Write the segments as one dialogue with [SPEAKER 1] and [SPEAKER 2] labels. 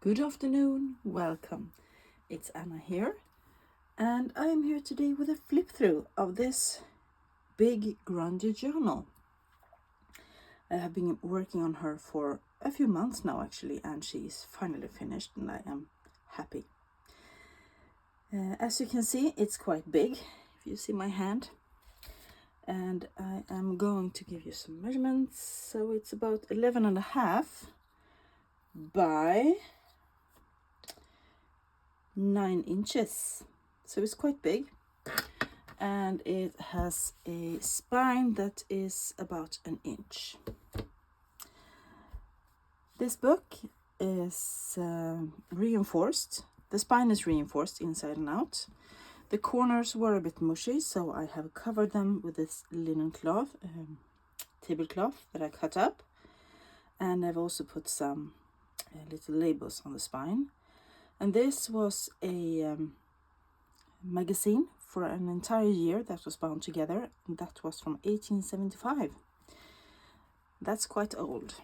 [SPEAKER 1] Good afternoon, welcome. It's Anna here, and I am here today with a flip through of this big grungy journal. I have been working on her for a few months now actually, and she is finally finished and I am happy. As you can see, it's quite big, if you see my hand. And I am going to give you some measurements. So it's about 11.5 by 9 inches, so it's quite big, and it has a spine that is about an inch. This book is reinforced. The spine is reinforced inside and out. The corners were a bit mushy, so I have covered them with this linen cloth, tablecloth that I cut up, and I've also put some little labels on the spine. And this was a magazine for an entire year that was bound together, and that was from 1875. That's quite old,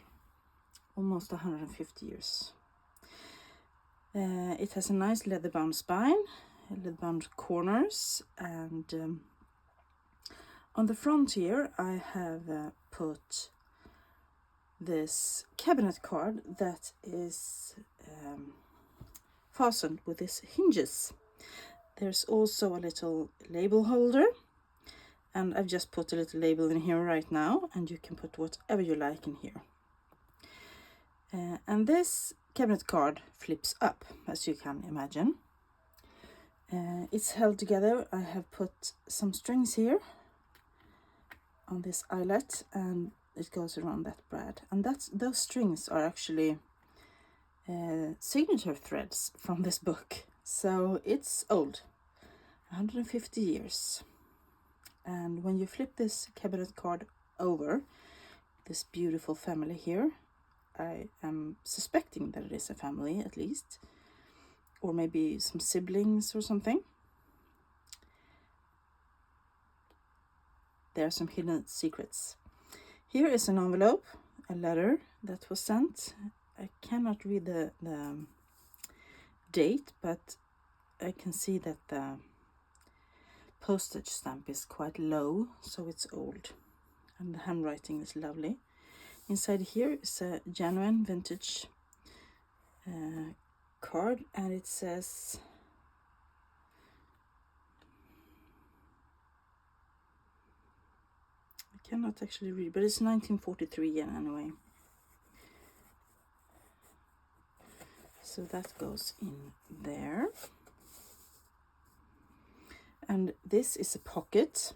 [SPEAKER 1] almost 150 years. It has a nice leather-bound spine, leather-bound corners, and on the front here I have put this cabinet card that is fastened with these hinges. There's also a little label holder, and I've just put a little label in here right now, and you can put whatever you like in here. And this cabinet card flips up, as you can imagine. It's held together. I have put some strings here on this eyelet, and it goes around that brad, and those strings are actually signature threads from this book, so it's old, 150 years. And when you flip this cabinet card over, this beautiful family here, I am suspecting that it is a family at least, or maybe some siblings or something. There are some hidden secrets. Here is an envelope, a letter that was sent. I cannot read the date, but I can see that the postage stamp is quite low, so it's old, and the handwriting is lovely. Inside here is a genuine vintage card, and it says I cannot actually read, but it's 1943 anyway. So that goes in there. And this is a pocket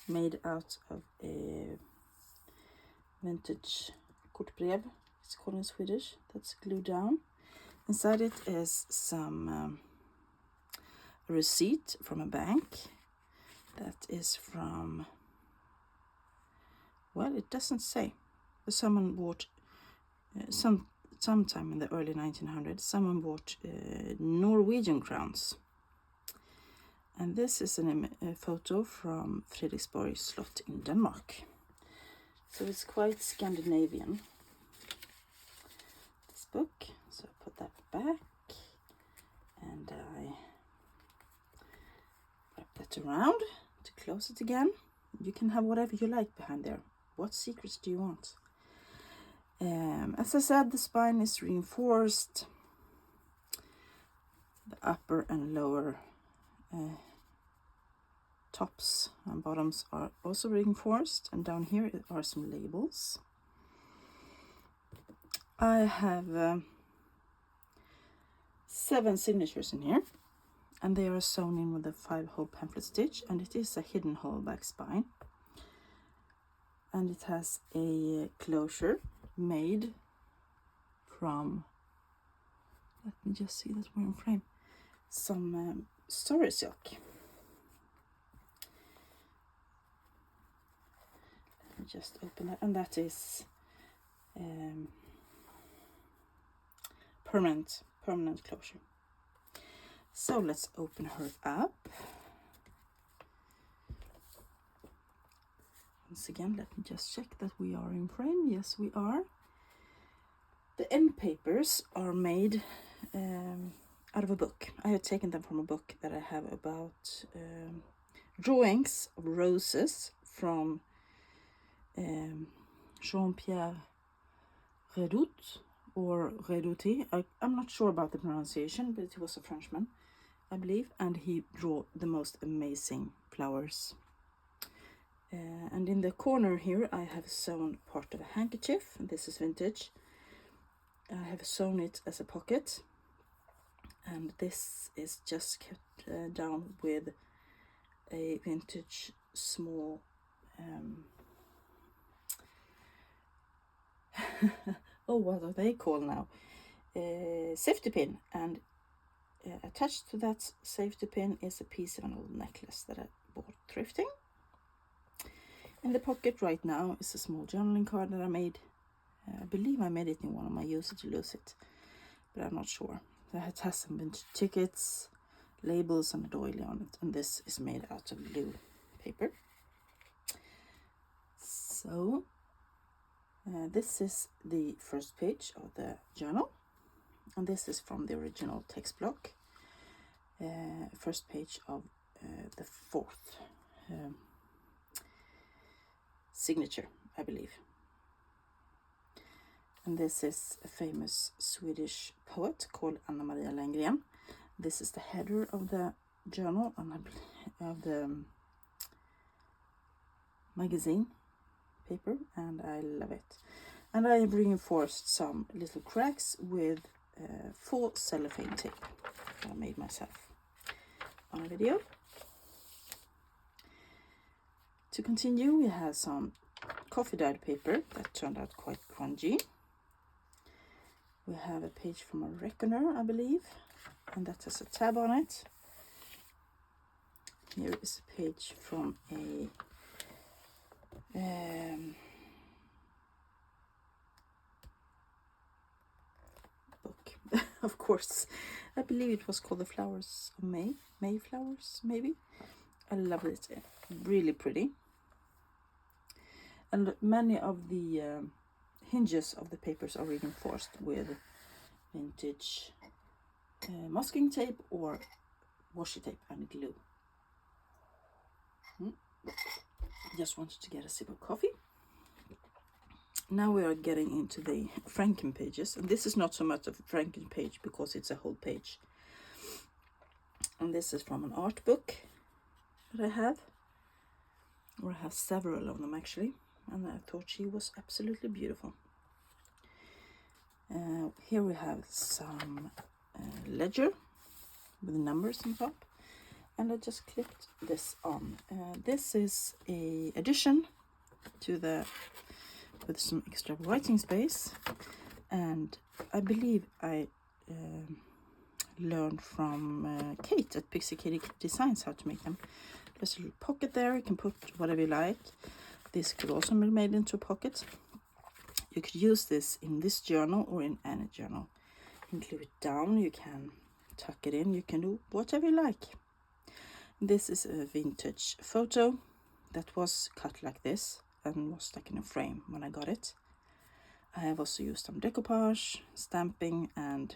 [SPEAKER 1] made out of a vintage kortbrev, it's called in Swedish, that's glued down. Inside it is some receipt from a bank that is from, well, it doesn't say, but someone bought sometime in the early 1900s, someone bought Norwegian crowns. And this is a photo from Frederiksborg Slot in Denmark. So it's quite Scandinavian, this book. So I put that back, and I wrap that around to close it again. You can have whatever you like behind there. What secrets do you want? As I said, the spine is reinforced. The upper and lower tops and bottoms are also reinforced, and down here are some labels. I have 7 signatures in here, and they are sewn in with a 5-hole pamphlet stitch, and it is a hidden hole back spine, and it has a closure made from, let me just see that we're in frame, some story silk. Let me just open that, and that is permanent closure. So let's open her up. Once again, let me just check that we are in frame. Yes, we are. The end papers are made out of a book. I have taken them from a book that I have about drawings of roses from Jean-Pierre Redoute or Redouté. I'm not sure about the pronunciation, but he was a Frenchman, I believe, and he drew the most amazing flowers. And in the corner here I have sewn part of a handkerchief. This is vintage. I have sewn it as a pocket, and this is just kept down with a vintage small oh, what are they called now? Safety pin, and attached to that safety pin is a piece of an old necklace that I bought thrifting. In the pocket right now is a small journaling card that I made. I believe I made it in one of my Use It to Lose It, but I'm not sure. It has some vintage tickets, labels, and a doily on it, and this is made out of blue paper. So this is the first page of the journal, and this is from the original text block. First page of the fourth signature, I believe. And this is a famous Swedish poet called Anna Maria Lenngren. This is the header of the journal and of the magazine paper, and I love it. And I have reinforced some little cracks with full cellophane tape that I made myself on a video. To continue, we have some coffee dyed paper that turned out quite grungy. We have a page from a reckoner, I believe, and that has a tab on it. Here is a page from a book, of course. I believe it was called The Flowers of May. Mayflowers, maybe. I love it. Really pretty. And many of the hinges of the papers are reinforced with vintage masking tape or washi tape and glue. Just wanted to get a sip of coffee. Now we are getting into the Franken pages, and this is not so much a Franken page because it's a whole page. And this is from an art book that I have, or I have several of them actually, and I thought she was absolutely beautiful. Here we have some ledger with numbers on top, and I just clipped this on. This is a addition to the with some extra writing space, and I believe I learned from Kate at Pixie Katie Designs how to make them. There's a little pocket there, you can put whatever you like. This could also be made into a pocket. You could use this in this journal or in any journal. You can glue it down, you can tuck it in, you can do whatever you like. This is a vintage photo that was cut like this and was stuck in a frame when I got it. I have also used some decoupage, stamping, and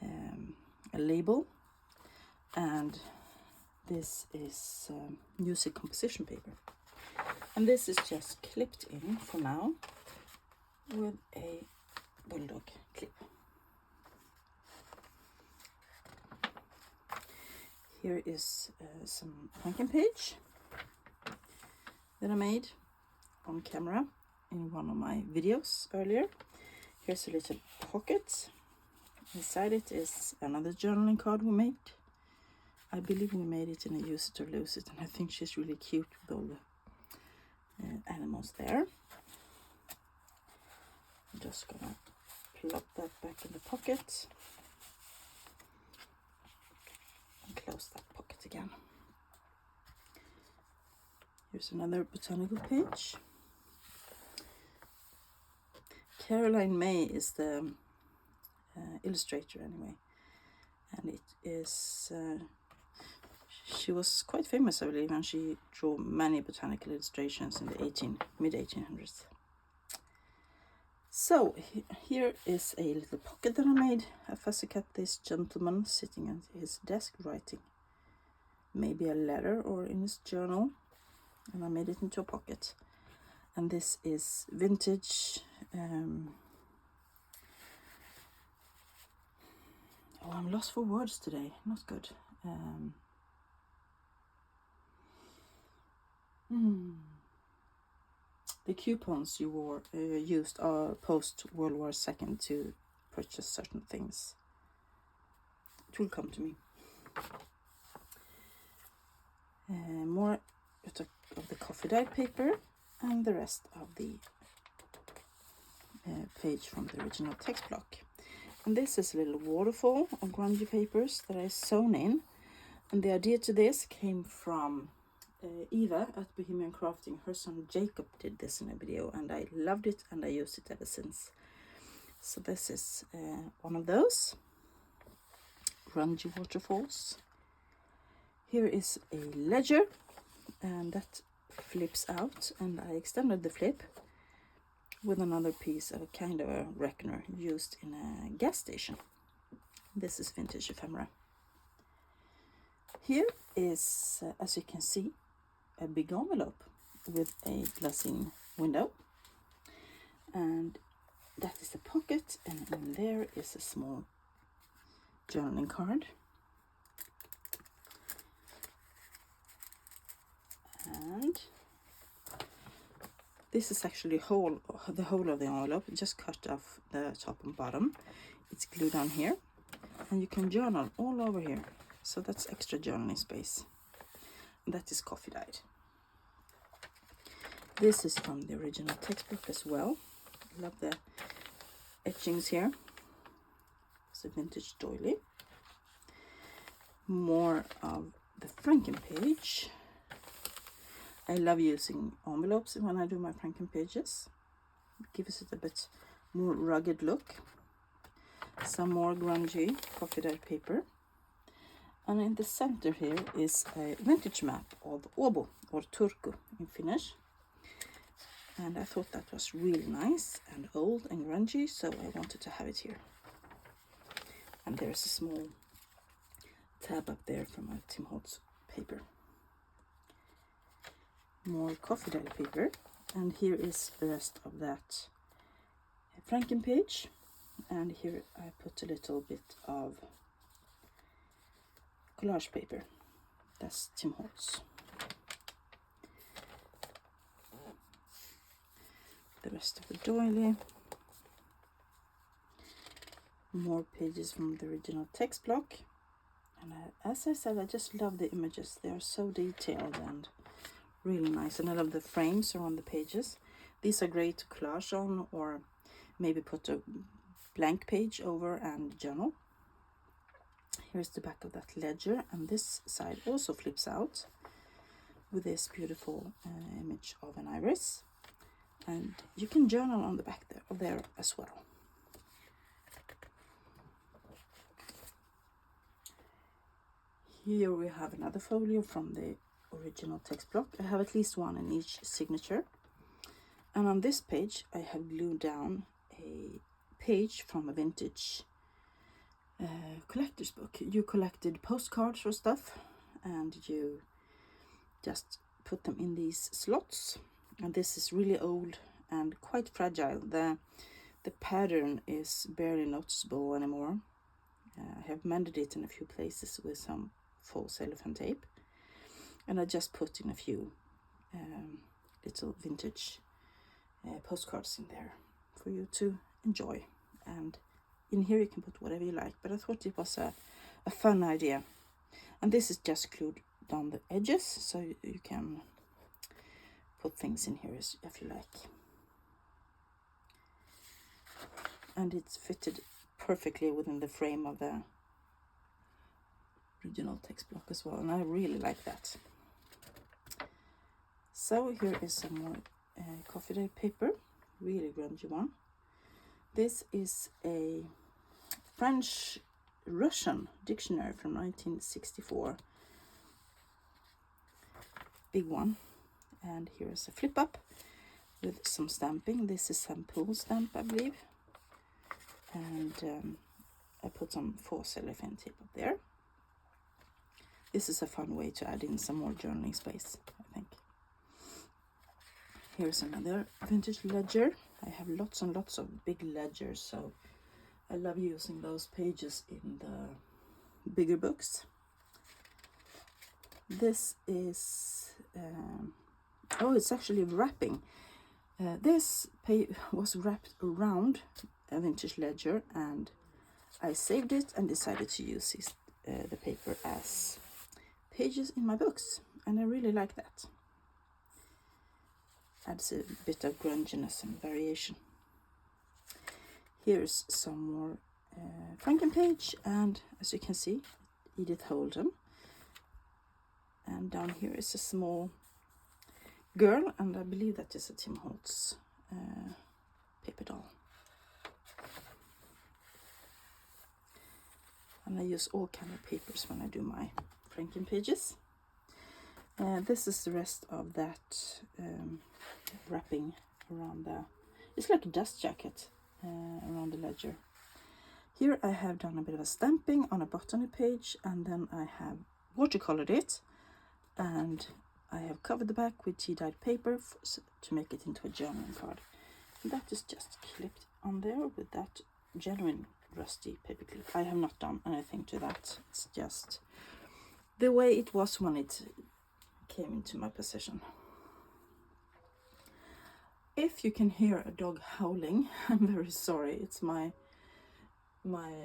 [SPEAKER 1] a label. And this is music composition paper. And this is just clipped in for now with a bulldog clip. Here is some Franken page that I made on camera in one of my videos earlier. Here's a little pocket. Inside it is another journaling card we made. I believe we made it in a Use It or Lose It, and I think she's really cute with all the animals there. I'm just gonna plop that back in the pocket and close that pocket again. Here's another botanical page. Caroline May is the illustrator anyway, and it is she was quite famous, I believe, and she drew many botanical illustrations in the mid 1800s. So here is a little pocket that I made. I fussy cut this gentleman sitting at his desk writing maybe a letter or in his journal, and I made it into a pocket. And this is vintage. Oh, I'm lost for words today. Not good. The coupons you used post World War II to purchase certain things. It will come to me. More of the coffee dyed paper and the rest of the page from the original text block. And this is a little waterfall of grungy papers that I sewn in. And the idea to this came from Eva at Bohemian Crafting. Her son Jacob did this in a video and I loved it and I used it ever since. So this is one of those grungy waterfalls. Here is a ledger and that flips out, and I extended the flip with another piece of a kind of a reckoner used in a gas station. This is vintage ephemera. Here is, as you can see, a big envelope with a glassine window, and that is the pocket, and in there is a small journaling card. And this is actually the whole of the envelope, just cut off the top and bottom. It's glued on here, and you can journal all over here. So that's extra journaling space. And that is coffee dyed. This is from the original textbook as well. Love the etchings here. It's a vintage doily. More of the Franken page. I love using envelopes when I do my Franken pages. It gives it a bit more rugged look. Some more grungy coffee dyed paper. And in the center here is a vintage map of Åbo, or Turku in Finnish. And I thought that was really nice and old and grungy, so I wanted to have it here. And there's a small tab up there from a Tim Holtz paper. More coffee dyed paper, and here is the rest of that Franken page, and here I put a little bit of collage paper. That's Tim Holtz. The rest of the doily. More pages from the original text block, and as I said, I just love the images. They are so detailed and really nice, and I love the frames around the pages. These are great to collage on, or maybe put a blank page over and journal. Here's the back of that ledger, and this side also flips out with this beautiful image of an iris, and you can journal on the back there as well. Here we have another folio from the original text block. I have at least one in each signature, and on this page I have glued down a page from a vintage collector's book. You collected postcards or stuff, and you just put them in these slots, and this is really old and quite fragile. The pattern is barely noticeable anymore. I have mended it in a few places with some faux cellophane tape, and I just put in a few little vintage postcards in there for you to enjoy. And in here you can put whatever you like, but I thought it was a fun idea. And this is just glued down the edges, so you can put things in here if you like. And it's fitted perfectly within the frame of the original text block as well, and I really like that. So here is some more coffee dyed paper, really grungy one. This is a French-Russian dictionary from 1964. Big one. And here is a flip up with some stamping. This is some pool stamp, I believe. And I put some false cellophane tape up there. This is a fun way to add in some more journaling space, I think. Here's another vintage ledger. I have lots and lots of big ledgers, so I love using those pages in the bigger books. This is, oh, it's actually wrapping. This was wrapped around a vintage ledger, and I saved it and decided to use the paper as pages in my books, and I really like that. Adds a bit of grunginess and variation. Here's some more Frankenpage, and as you can see, Edith Holden. And down here is a small girl, and I believe that is a Tim Holtz paper doll. And I use all kind of papers when I do my Frankenpages. This is the rest of that wrapping around it's like a dust jacket around the ledger. Here I have done a bit of a stamping on a botany page, and then I have watercolored it, and I have covered the back with tea-dyed paper to make it into a journaling card. And that is just clipped on there with that genuine rusty paper clip. I have not done anything to that. It's just the way it was when it came into my possession. If you can hear a dog howling, I'm very sorry. It's my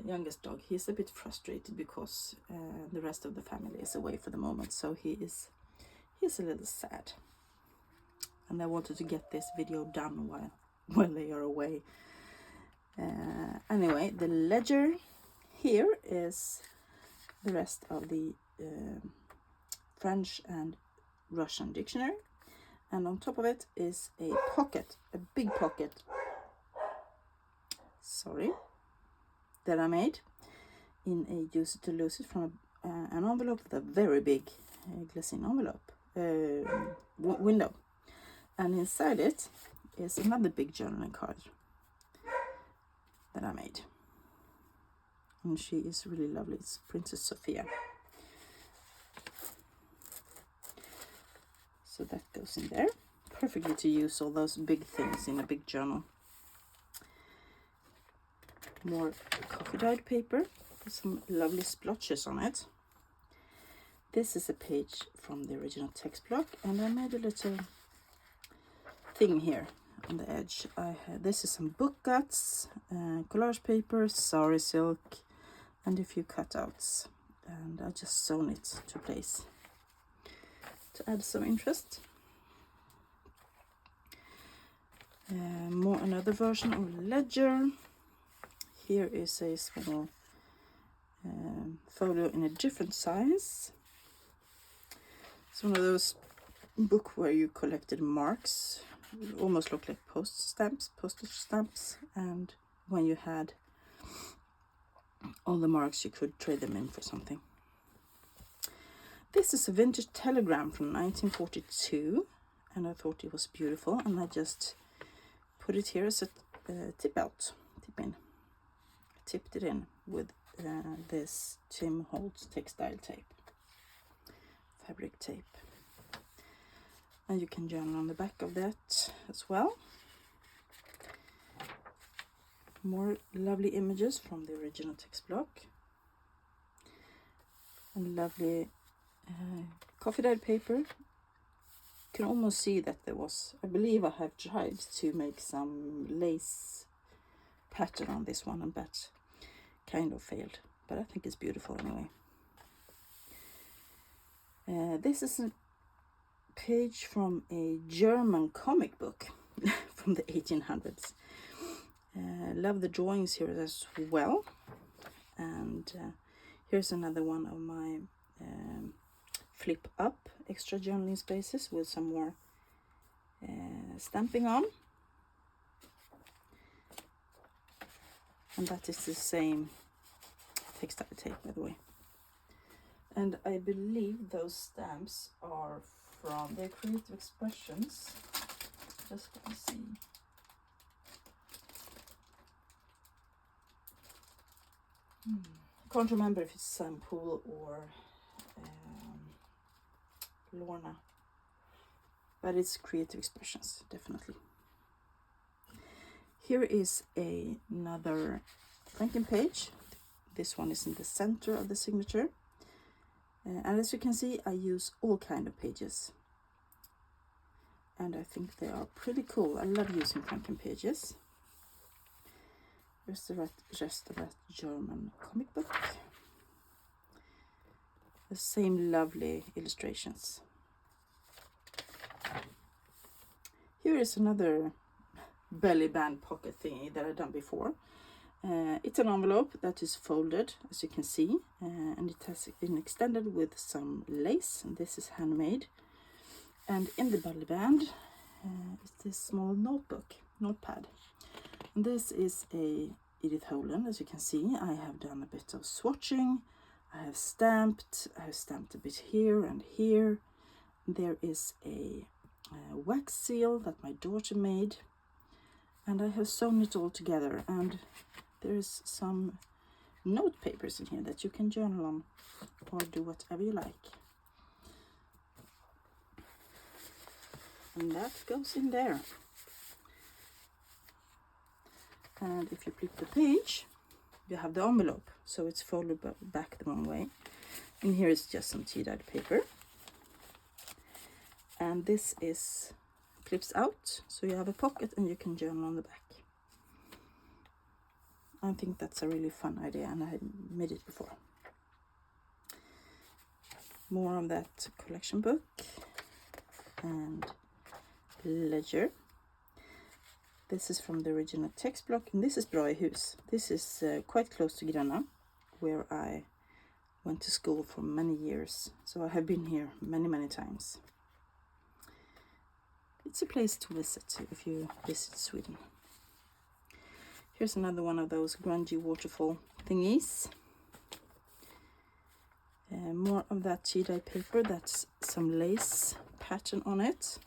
[SPEAKER 1] youngest dog. He's a bit frustrated because the rest of the family is away for the moment, so he's a little sad. And I wanted to get this video done while they are away. Anyway, the ledger here is the rest of the French and Russian dictionary, and on top of it is a pocket, a big pocket, that I made in a use it to lose it from an envelope with a very big glassine envelope window, and inside it is another big journaling card that I made, and she is really lovely. It's Princess Sophia. So that goes in there. Perfectly to use all those big things in a big journal. More coffee dyed paper with some lovely splotches on it. This is a page from the original text block, and I made a little thing here on the edge. This is some book guts, collage paper, sari silk, and a few cutouts, and I just sewn it to place to add some interest. Another version of ledger. Here is a small photo in a different size. It's one of those books where you collected marks, almost look like postage stamps, and when you had all the marks you could trade them in for something. This is a vintage telegram from 1942, and I thought it was beautiful, and I just put it here as a tip in. I tipped it in with this Tim Holtz textile tape, fabric tape, and you can journal on the back of that as well. More lovely images from the original text block, and lovely coffee dyed paper. You can almost see that there was, I believe I have tried to make some lace pattern on this one, and that kind of failed, but I think it's beautiful anyway. This is a page from a German comic book from the 1800s. Love the drawings here as well, and here's another one of my flip up extra journaling spaces with some more stamping on, and that is the same textile tape, by the way. And I believe those stamps are from their Creative Expressions Just gonna see. Can't remember if it's Sampool or Lorna, but it's Creative Expressions, definitely. Here is another franken page. This one is in the center of the signature. And as you can see, I use all kind of pages. And I think they are pretty cool. I love using franken pages. Here's the rest of that German comic book. The same lovely illustrations. Here is another belly band pocket thingy that I've done before. It's an envelope that is folded, as you can see, and it has been extended with some lace, and this is handmade. And in the belly band is this small notepad. And this is a Edith Holland, as you can see. I have done a bit of swatching. I have stamped a bit here and here. There is a wax seal that my daughter made, and I have sewn it all together, and there's some note papers in here that you can journal on or do whatever you like. And that goes in there. And if you flip the page, you have the envelope, so it's folded back the wrong way. And here is just some tea-dyed paper. And this is flips out, so you have a pocket and you can journal on the back. I think that's a really fun idea, and I made it before. More of that collection book and ledger. This is from the original text block, and this is Braihus. This is quite close to Gränna, where I went to school for many years, so I have been here many times. It's a place to visit if you visit Sweden. Here's another one of those grungy waterfall thingies. More of that tea-dye paper, that's some lace pattern on it.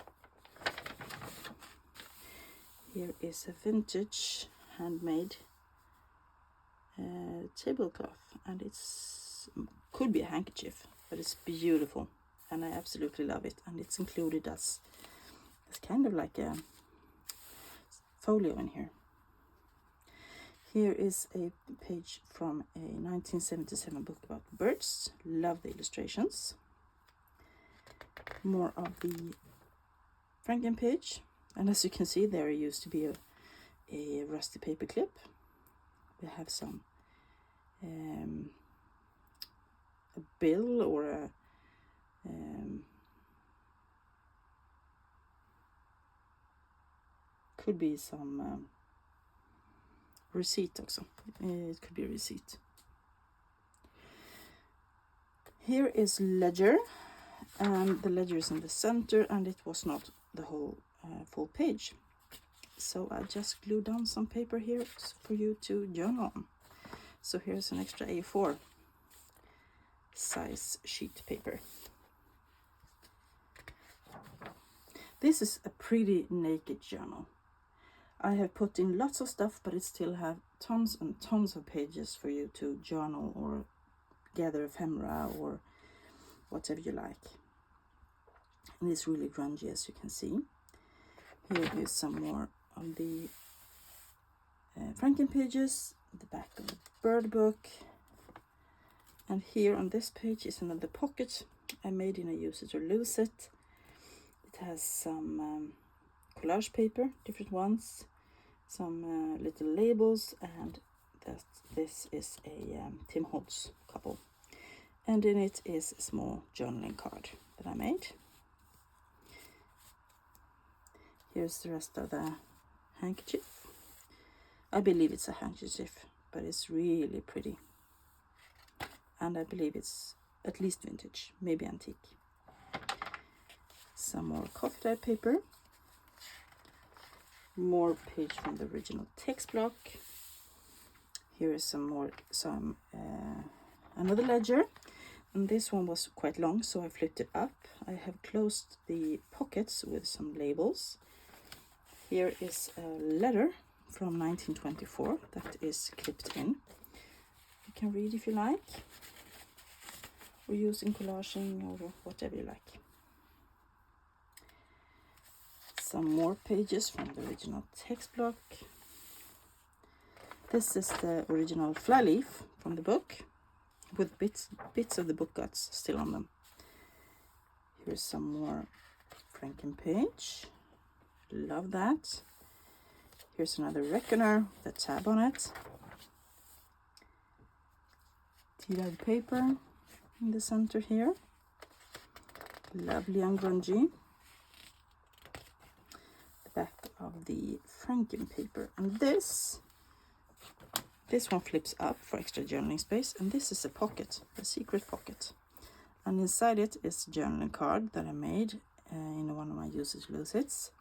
[SPEAKER 1] Here is a vintage handmade tablecloth, and it's could be a handkerchief, but it's beautiful and I absolutely love it. And it's included as kind of like a folio in here. Here is a page from a 1977 book about birds. Love the illustrations. More of the franken page. And as you can see, there used to be a rusty paper clip. We have some a bill or a could be some receipt also. It could be a receipt. Here is ledger, and the ledger is in the center, and it was not the whole full page, so I just glued down some paper here for you to journal on. So here's an extra A4 size sheet paper. This is a pretty naked journal. I have put in lots of stuff, but it still have tons and tons of pages for you to journal or gather ephemera or whatever you like. And it's really grungy, as you can see. Here is some more of the franken pages, the back of the bird book. And here on this page is another pocket I made in a use it or lose it. It has some collage paper, different ones, some little labels, and this is a Tim Holtz couple. And in it is a small journaling card that I made. Here's the rest of the handkerchief. I believe it's a handkerchief, but it's really pretty. And I believe it's at least vintage, maybe antique. Some more coffee dye paper. More page from the original text block. Here is another ledger. And this one was quite long, so I flipped it up. I have closed the pockets with some labels. Here is a letter from 1924 that is clipped in. You can read if you like, or use in collaging, or whatever you like. Some more pages from the original text block. This is the original flyleaf from the book, with bits of the book guts still on them. Here's some more Franken page. Love that. Here's another reckoner, the tab on it. Tea-dyed paper in the center here. Lovely and grungy. The back of the Franken paper. And this one flips up for extra journaling space. And this is a pocket, a secret pocket. And inside it is a journaling card that I made in one of my Use It Lose It's.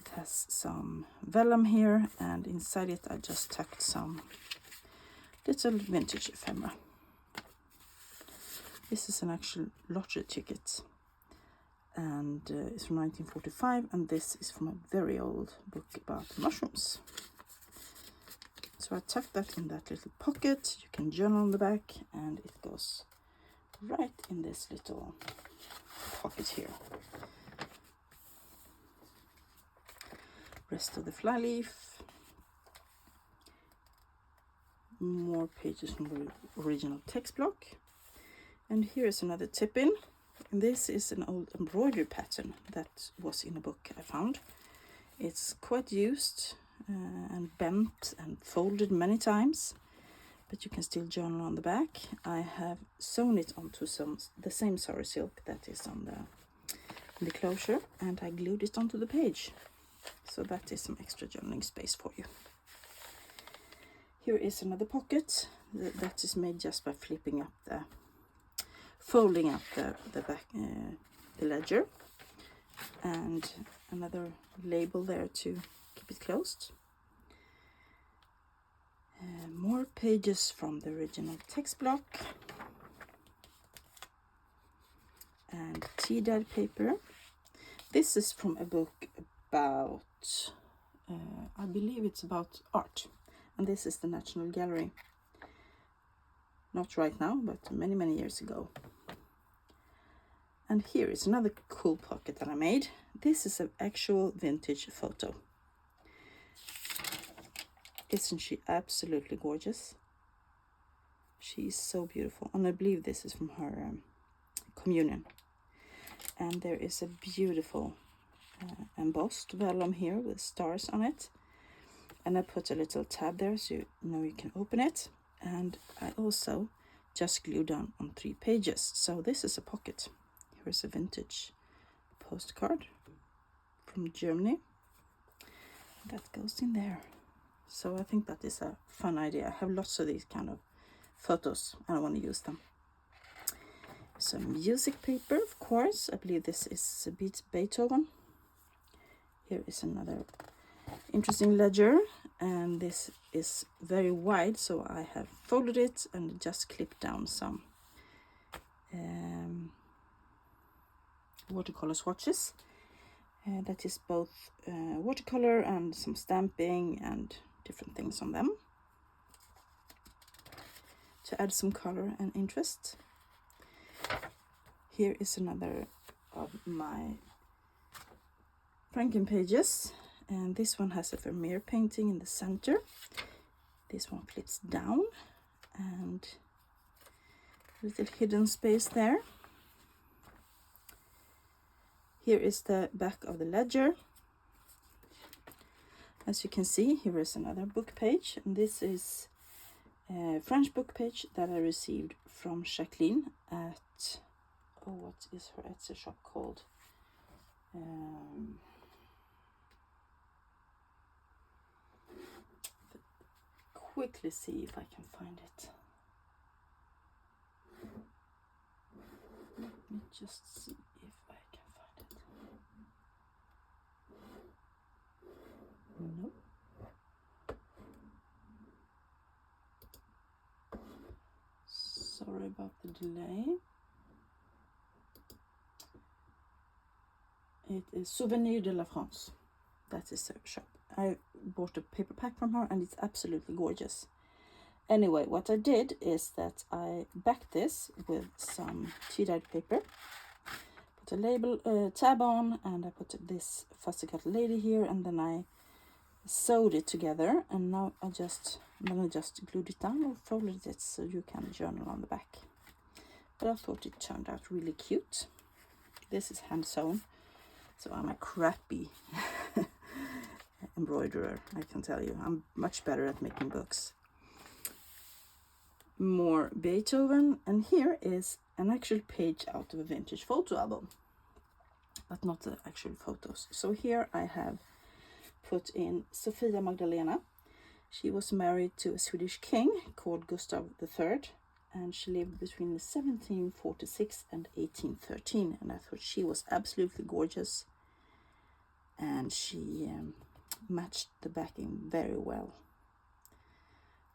[SPEAKER 1] It has some vellum here, and inside it I just tucked some little vintage ephemera. This is an actual lottery ticket, and it's from 1945, and this is from a very old book about mushrooms. So I tucked that in that little pocket. You can journal on the back, and it goes right in this little pocket here. Rest of the flyleaf. More pages from the original text block. And here is another tip-in. This is an old embroidery pattern that was in a book I found. It's quite used and bent and folded many times, but you can still journal on the back. I have sewn it onto the same sari silk that is on the closure, and I glued it onto the page. So that is some extra journaling space for you. Here is another pocket that is made just by folding up the back, the ledger, and another label there to keep it closed. More pages from the original text block, and tea-dyed paper. This is from a book about, I believe it's about art, and this is the National Gallery. Not right now, but many years ago. And here is another cool pocket that I made. This is an actual vintage photo. Isn't she absolutely gorgeous? She's so beautiful, and I believe this is from her communion. And there is a beautiful embossed vellum here with stars on it, and I put a little tab there so you know you can open it. And I also just glued down on 3 pages. So this is a pocket. Here's a vintage postcard from Germany that goes in there. So I think that is a fun idea. I have lots of these kind of photos and I want to use them. Some music paper, of course. I believe this is a Beethoven. Here is another interesting ledger, and this is very wide, so I have folded it and just clipped down some watercolor swatches. That is both watercolor and some stamping and different things on them to add some color and interest. Here is another of my Franken pages, and this one has a Vermeer painting in the center. This one flips down, and a little hidden space there. Here is the back of the ledger. As you can see, here is another book page, and this is a French book page that I received from Jacqueline at, what is her Etsy shop called? Quickly see if I can find it. Let me just see if I can find it. Nope. Sorry about the delay. It is Souvenir de la France. That is her shop. I bought a paper pack from her and it's absolutely gorgeous. Anyway, what I did is that I backed this with some tea-dyed paper, put a label tab on, and I put this fussy cut lady here, and then I sewed it together, and now I just glued it down or folded it so you can journal on the back. But I thought it turned out really cute. This is hand sewn, so I'm a crappy embroiderer, I can tell you. I'm much better at making books. More Beethoven, and here is an actual page out of a vintage photo album, but not the actual photos. So here I have put in Sofia Magdalena. She was married to a Swedish king called Gustav III, and she lived between 1746 and 1813, and I thought she was absolutely gorgeous, and she matched the backing very well.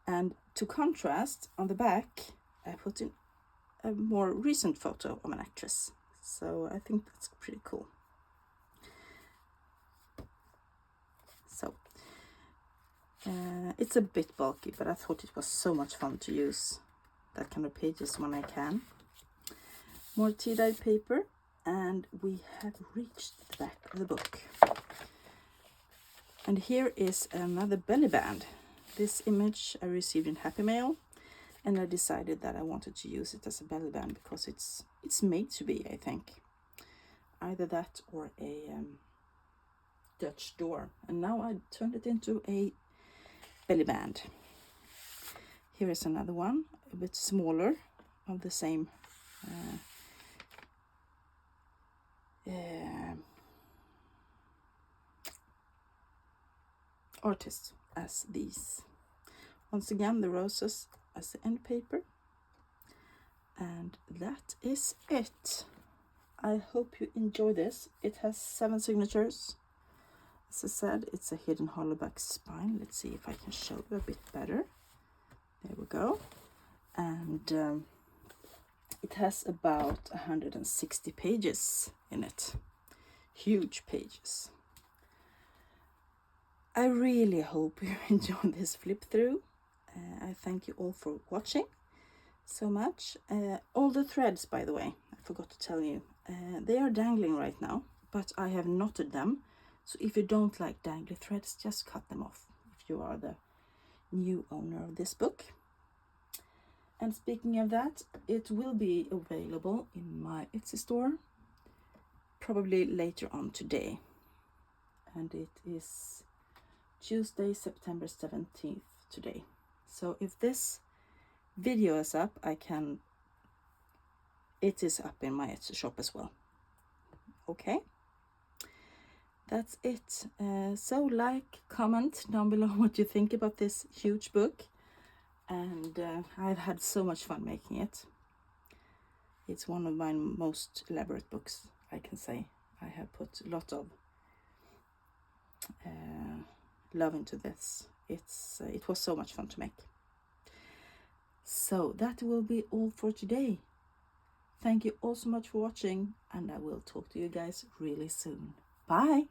[SPEAKER 1] And to contrast, on the back I put in a more recent photo of an actress, so I think that's pretty cool. So it's a bit bulky, but I thought it was so much fun to use that kind of pages when I can. More tea-dyed paper, and we have reached the back of the book. And here is another belly band. This image I received in Happy Mail, and I decided that I wanted to use it as a belly band because it's made to be, I think. Either that or a Dutch door. And now I turned it into a belly band. Here is another one, a bit smaller, of the same artist as these. Once again, the roses as the end paper. And that is it. I hope you enjoy this. It has 7 signatures. As I said, it's a hidden hollowback spine. Let's see if I can show you a bit better. There we go. And it has about 160 pages in it. Huge pages. I really hope you enjoyed this flip through. I thank you all for watching so much. All the threads, by the way, I forgot to tell you, they are dangling right now, but I have knotted them. So if you don't like dangly threads, just cut them off if you are the new owner of this book. And speaking of that, it will be available in my Etsy store probably later on today. And it is Tuesday, September 17th today. So if this video is up, it is up in my Etsy shop as well. Okay, that's it. So like, comment down below what you think about this huge book. And I've had so much fun making it. It's one of my most elaborate books, I can say. I have put a lot of love into this. It was so much fun to make. So that will be all for today. Thank you all so much for watching, and I will talk to you guys really soon. Bye!